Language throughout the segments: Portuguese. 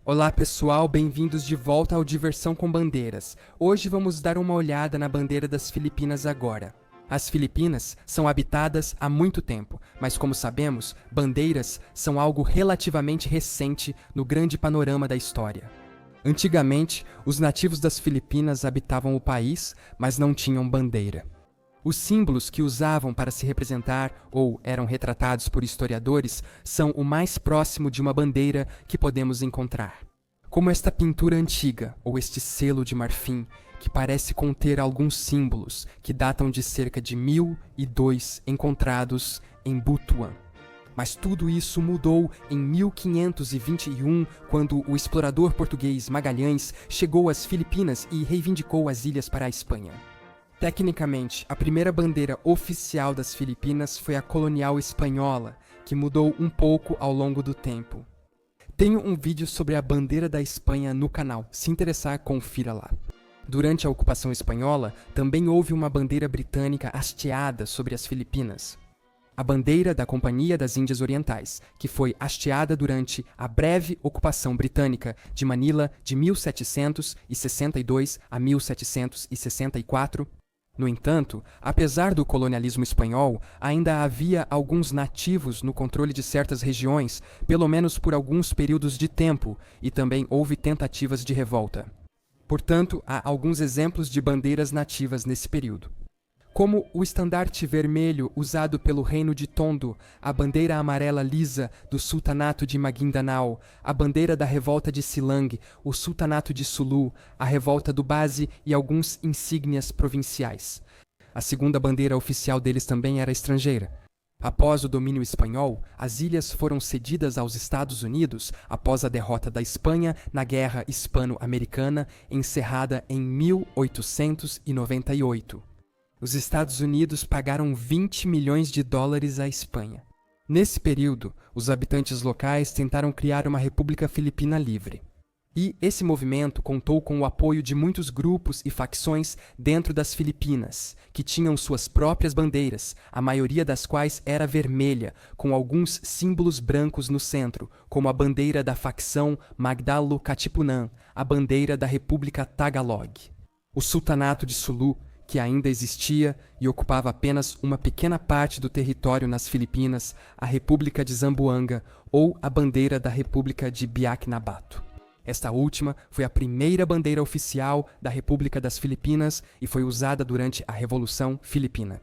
Olá pessoal, bem-vindos de volta ao Diversão com Bandeiras. Hoje vamos dar uma olhada na bandeira das Filipinas agora. As Filipinas são habitadas há muito tempo, mas como sabemos, bandeiras são algo relativamente recente no grande panorama da história. Antigamente, os nativos das Filipinas habitavam o país, mas não tinham bandeira. Os símbolos que usavam para se representar ou eram retratados por historiadores são o mais próximo de uma bandeira que podemos encontrar. Como esta pintura antiga, ou este selo de marfim, que parece conter alguns símbolos que datam de cerca de 1002 encontrados em Butuan. Mas tudo isso mudou em 1521, quando o explorador português Magalhães chegou às Filipinas e reivindicou as ilhas para a Espanha. Tecnicamente, a primeira bandeira oficial das Filipinas foi a colonial espanhola, que mudou um pouco ao longo do tempo. Tenho um vídeo sobre a bandeira da Espanha no canal, se interessar, confira lá. Durante a ocupação espanhola, também houve uma bandeira britânica hasteada sobre as Filipinas. A bandeira da Companhia das Índias Orientais, que foi hasteada durante a breve ocupação britânica de Manila de 1762 a 1764. No entanto, apesar do colonialismo espanhol, ainda havia alguns nativos no controle de certas regiões, pelo menos por alguns períodos de tempo, e também houve tentativas de revolta. Portanto, há alguns exemplos de bandeiras nativas nesse período. Como o estandarte vermelho usado pelo reino de Tondo, a bandeira amarela lisa do sultanato de Maguindanao, a bandeira da revolta de Silang, o sultanato de Sulu, a revolta do Base e alguns insígnias provinciais. A segunda bandeira oficial deles também era estrangeira. Após o domínio espanhol, as ilhas foram cedidas aos Estados Unidos após a derrota da Espanha na Guerra Hispano-Americana, encerrada em 1898. Os Estados Unidos pagaram 20 milhões de dólares à Espanha. Nesse período, os habitantes locais tentaram criar uma República Filipina livre. E esse movimento contou com o apoio de muitos grupos e facções dentro das Filipinas, que tinham suas próprias bandeiras, a maioria das quais era vermelha, com alguns símbolos brancos no centro, como a bandeira da facção Magdalo Katipunan, a bandeira da República Tagalog. O Sultanato de Sulu, que ainda existia e ocupava apenas uma pequena parte do território nas Filipinas, a República de Zamboanga ou a bandeira da República de Biak Nabato. Esta última foi a primeira bandeira oficial da República das Filipinas e foi usada durante a Revolução Filipina.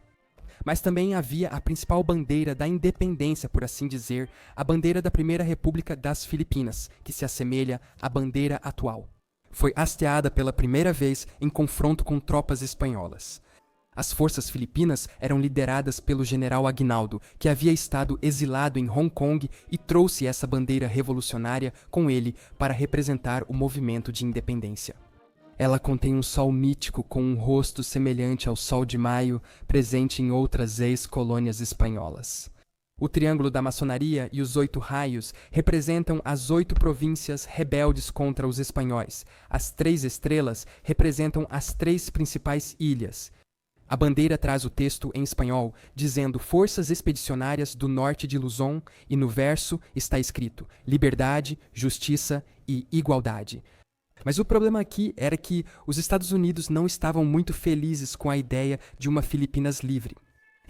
Mas também havia a principal bandeira da independência, por assim dizer, a bandeira da Primeira República das Filipinas, que se assemelha à bandeira atual. Foi hasteada pela primeira vez em confronto com tropas espanholas. As forças filipinas eram lideradas pelo general Aguinaldo, que havia estado exilado em Hong Kong e trouxe essa bandeira revolucionária com ele para representar o movimento de independência. Ela contém um sol mítico com um rosto semelhante ao Sol de Maio, presente em outras ex-colônias espanholas. O triângulo da maçonaria e os 8 raios representam as 8 províncias rebeldes contra os espanhóis. As 3 estrelas representam as 3 principais ilhas. A bandeira traz o texto em espanhol, dizendo Forças Expedicionárias do Norte de Luzon, e no verso está escrito Liberdade, Justiça e Igualdade. Mas o problema aqui era que os Estados Unidos não estavam muito felizes com a ideia de uma Filipinas livre.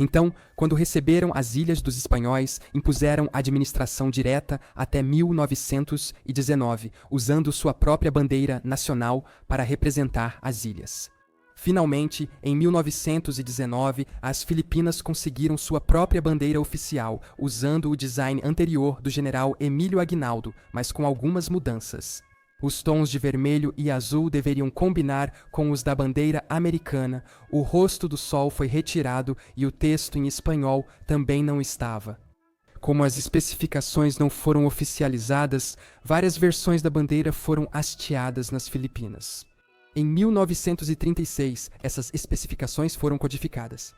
Então, quando receberam as ilhas dos espanhóis, impuseram administração direta até 1919, usando sua própria bandeira nacional para representar as ilhas. Finalmente, em 1919, as Filipinas conseguiram sua própria bandeira oficial, usando o design anterior do general Emílio Aguinaldo, mas com algumas mudanças. Os tons de vermelho e azul deveriam combinar com os da bandeira americana, o rosto do sol foi retirado e o texto em espanhol também não estava. Como as especificações não foram oficializadas, várias versões da bandeira foram hasteadas nas Filipinas. Em 1936, essas especificações foram codificadas.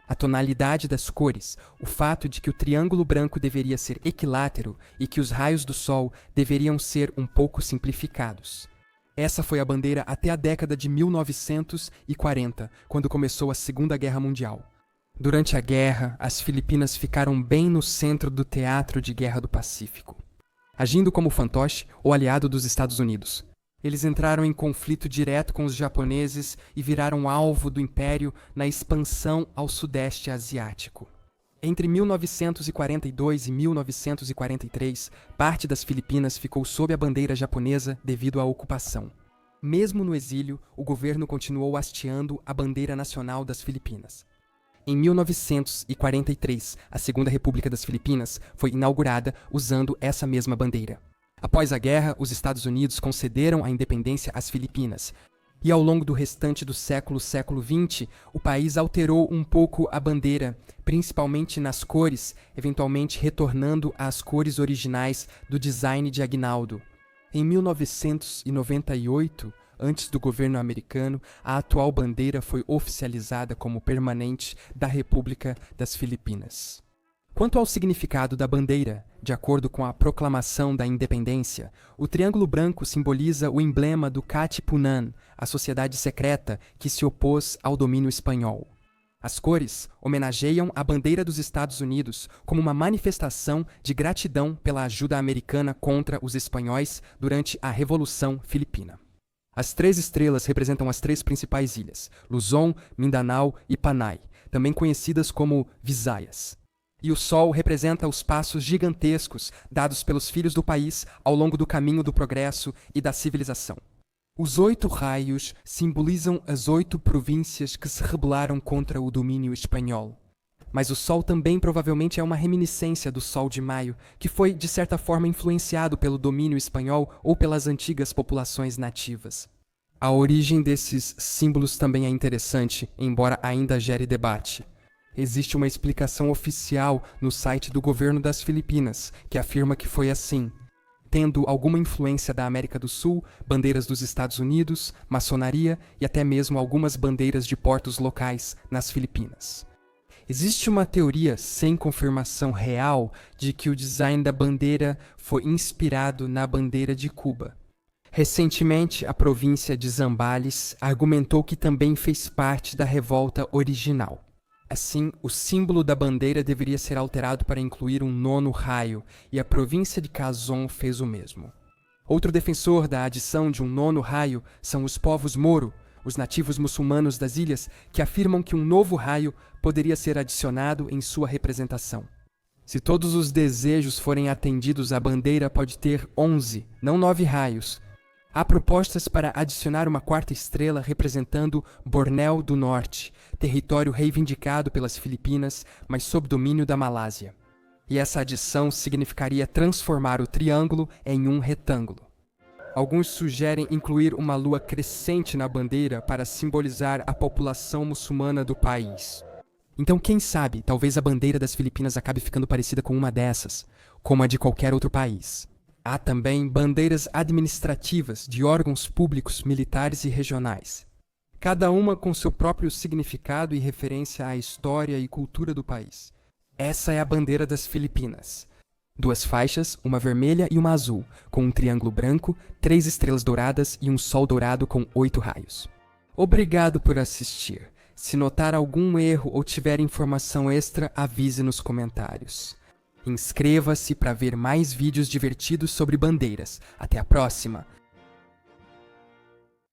A tonalidade das cores, o fato de que o triângulo branco deveria ser equilátero e que os raios do sol deveriam ser um pouco simplificados. Essa foi a bandeira até a década de 1940, quando começou a Segunda Guerra Mundial. Durante a guerra, as Filipinas ficaram bem no centro do teatro de guerra do Pacífico. agindo como fantoche ou aliado dos Estados Unidos. Eles entraram em conflito direto com os japoneses e viraram alvo do Império na expansão ao Sudeste Asiático. Entre 1942 e 1943, parte das Filipinas ficou sob a bandeira japonesa devido à ocupação. Mesmo no exílio, o governo continuou hasteando a bandeira nacional das Filipinas. Em 1943, a Segunda República das Filipinas foi inaugurada usando essa mesma bandeira. Após a guerra, os Estados Unidos concederam a independência às Filipinas. E ao longo do restante do século XX, o país alterou um pouco a bandeira, principalmente nas cores, eventualmente retornando às cores originais do design de Aguinaldo. Em 1998, antes do governo americano, a atual bandeira foi oficializada como permanente da República das Filipinas. Quanto ao significado da bandeira, de acordo com a proclamação da independência, o triângulo branco simboliza o emblema do Katipunan, a sociedade secreta que se opôs ao domínio espanhol. As cores homenageiam a bandeira dos Estados Unidos como uma manifestação de gratidão pela ajuda americana contra os espanhóis durante a Revolução Filipina. As 3 estrelas representam as 3 principais ilhas, Luzon, Mindanao e Panay, também conhecidas como Visayas. E o sol representa os passos gigantescos dados pelos filhos do país ao longo do caminho do progresso e da civilização. Os 8 raios simbolizam as 8 províncias que se rebelaram contra o domínio espanhol. Mas o sol também provavelmente é uma reminiscência do sol de maio, que foi, de certa forma, influenciado pelo domínio espanhol ou pelas antigas populações nativas. A origem desses símbolos também é interessante, embora ainda gere debate. Existe uma explicação oficial no site do governo das Filipinas, que afirma que foi assim, tendo alguma influência da América do Sul, bandeiras dos Estados Unidos, maçonaria e até mesmo algumas bandeiras de portos locais nas Filipinas. Existe uma teoria sem confirmação real de que o design da bandeira foi inspirado na bandeira de Cuba. Recentemente, a província de Zambales argumentou que também fez parte da revolta original. Assim, o símbolo da bandeira deveria ser alterado para incluir um 9º raio, e a província de Quezon fez o mesmo. Outro defensor da adição de um 9º raio são os povos Moro, os nativos muçulmanos das ilhas, que afirmam que um novo raio poderia ser adicionado em sua representação. Se todos os desejos forem atendidos, a bandeira pode ter 11, não 9 raios. Há propostas para adicionar uma 4ª estrela representando Bornéu do Norte, território reivindicado pelas Filipinas, mas sob domínio da Malásia. E essa adição significaria transformar o triângulo em um retângulo. Alguns sugerem incluir uma lua crescente na bandeira para simbolizar a população muçulmana do país. Então, quem sabe, talvez a bandeira das Filipinas acabe ficando parecida com uma dessas, como a de qualquer outro país. Há também bandeiras administrativas de órgãos públicos, militares e regionais, cada uma com seu próprio significado e referência à história e cultura do país. Essa é a bandeira das Filipinas. 2 faixas, uma vermelha e uma azul, com um triângulo branco, 3 estrelas douradas e um sol dourado com 8 raios. Obrigado por assistir. Se notar algum erro ou tiver informação extra, avise nos comentários. Inscreva-se para ver mais vídeos divertidos sobre bandeiras. Até a próxima!